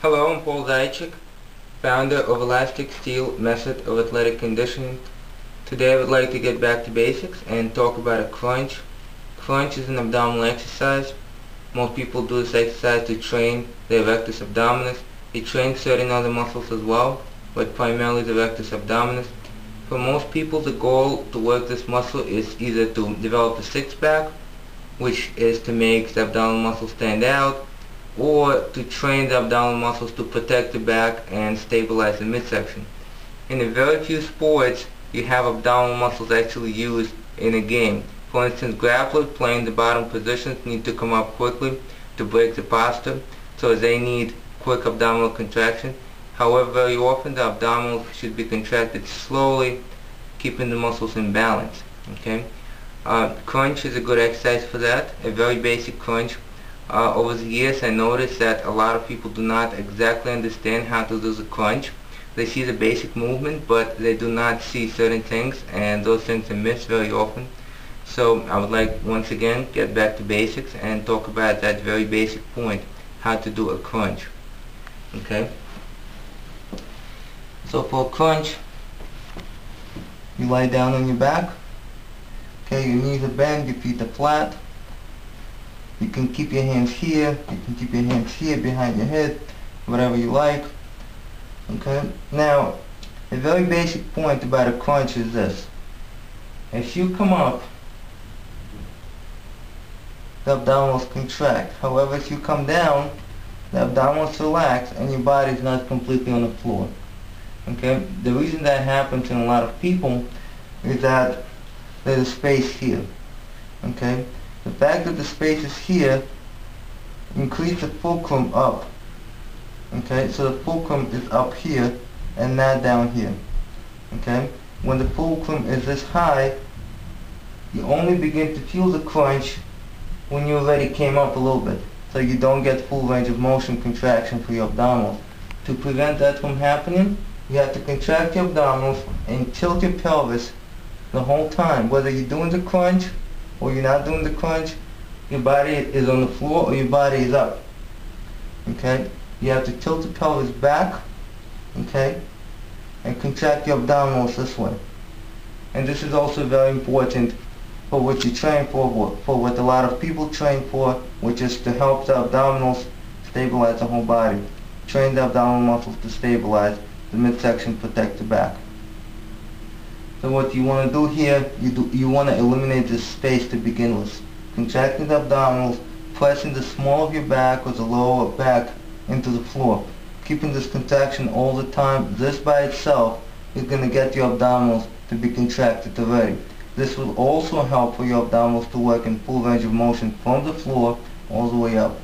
Hello, I'm Paul Zajcik, founder of Elastic Steel Method of Athletic Conditioning. Today I would like to get back to basics and talk about a crunch. Crunch is an abdominal exercise. Most people do this exercise to train the rectus abdominis. It trains certain other muscles as well, but primarily the rectus abdominis. For most people, the goal to work this muscle is either to develop a six-pack, which is to make the abdominal muscle stand out, or to train the abdominal muscles to protect the back and stabilize the midsection. In a very few sports, you have abdominal muscles actually used in a game. For instance, grapplers playing the bottom positions need to come up quickly to break the posture, so they need quick abdominal contraction. However, very often the abdominals should be contracted slowly, keeping the muscles in balance. Okay? Crunch is a good exercise for that, a very basic crunch. Over the years I noticed that a lot of people do not exactly understand how to do the crunch. They see the basic movement, but they do not see certain things, and those things are missed very often. So I would like once again get back to basics and talk about that very basic point, how to do a crunch. Okay? So for a crunch, you lie down on your back. Okay, your knees are bent, your feet are flat. You can keep your hands here, you can keep your hands here behind your head, whatever you like. Okay? Now, a very basic point about a crunch is this. As you come up, the abdominals contract. However, as you come down, the abdominals relax and your body is not completely on the floor. Okay? The reason that happens in a lot of people is that there's a space here. Okay? The fact that the space is here increases the fulcrum up. Okay, so the fulcrum is up here and not down here. Okay, when the fulcrum is this high, you only begin to feel the crunch when you already came up a little bit. So you don't get full range of motion contraction for your abdominals. To prevent that from happening, you have to contract your abdominals and tilt your pelvis the whole time, whether you're doing the crunch or you're not doing the crunch. Your body is on the floor or your body is up. Okay? You have to tilt the pelvis back, okay, and contract your abdominals this way. And this is also very important for what you train for what a lot of people train for, which is to help the abdominals stabilize the whole body. Train the abdominal muscles to stabilize the midsection, protect the back. So what you want to do here, you want to eliminate this space to begin with. Contracting the abdominals, pressing the small of your back or the lower back into the floor. Keeping this contraction all the time. This by itself is going to get your abdominals to be contracted already. This will also help for your abdominals to work in full range of motion from the floor all the way up.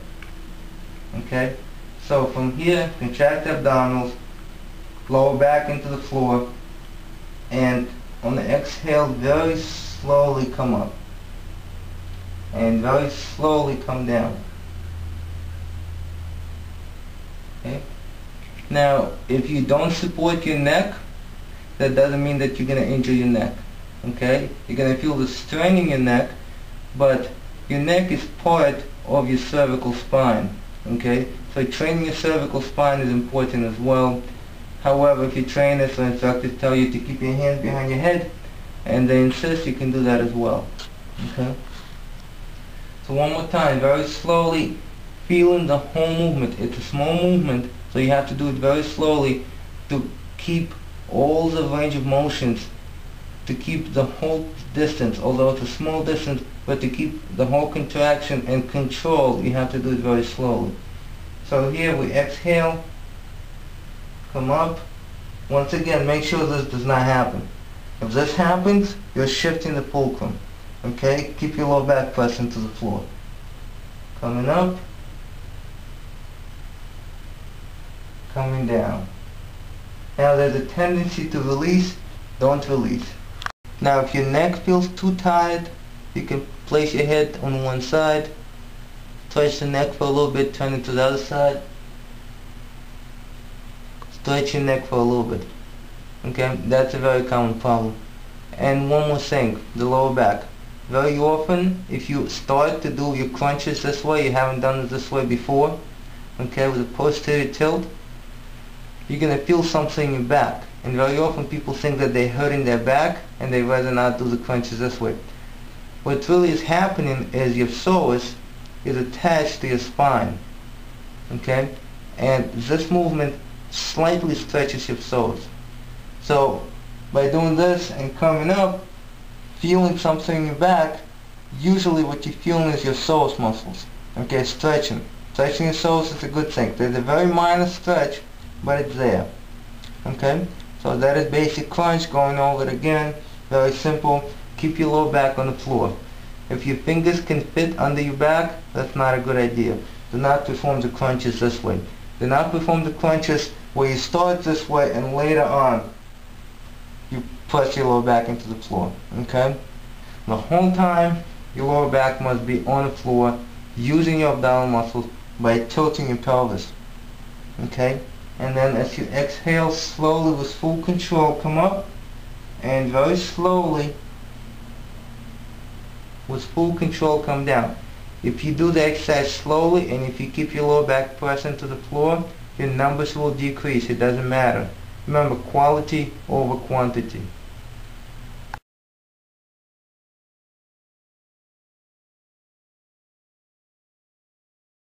Okay? So from here, contract the abdominals, lower back into the floor, and on the exhale, very slowly come up. And very slowly come down. Okay? Now, if you don't support your neck, that doesn't mean that you're going to injure your neck. Okay? You're going to feel the strain in your neck, but your neck is part of your cervical spine. Okay? So training your cervical spine is important as well. However, if your trainers or instructors tell you to keep your hands behind your head, and they insist, you can do that as well. Okay? So one more time, very slowly, feeling the whole movement. It's a small movement, so you have to do it very slowly to keep all the range of motions, to keep the whole distance, although it's a small distance, but to keep the whole contraction and control, you have to do it very slowly. So here we exhale, come up. Once again, make sure this does not happen. If this happens, you're shifting the fulcrum. Okay? Keep your lower back pressed into the floor. Coming up. Coming down. Now there's a tendency to release. Don't release. Now if your neck feels too tight, you can place your head on one side. Stretch the neck for a little bit, turn it to the other side. Stretch your neck for a little bit. Okay, that's a very common problem. And one more thing, the lower back. Very often, if you start to do your crunches this way, you haven't done it this way before, okay, with a posterior tilt, you're going to feel something in your back. And very often people think that they're hurting their back and they rather not do the crunches this way. What really is happening is your psoas is attached to your spine, okay? And this movement slightly stretches your psoas. So by doing this and coming up, feeling something in your back, usually what you're feeling is your psoas muscles, okay, stretching. Stretching your psoas is a good thing. There's a very minor stretch, but it's there, okay? So that is basic crunch. Going over it again, very simple. Keep your lower back on the floor. If your fingers can fit under your back, that's not a good idea. Do not perform the crunches this way. Do not perform the crunches where you start this way and later on you press your lower back into the floor, okay? The whole time your lower back must be on the floor, using your abdominal muscles by tilting your pelvis, okay? And then as you exhale, slowly with full control, come up, and very slowly with full control come down. If you do the exercise slowly and if you keep your lower back pressed into the floor, your numbers will decrease. It doesn't matter. Remember, quality over quantity.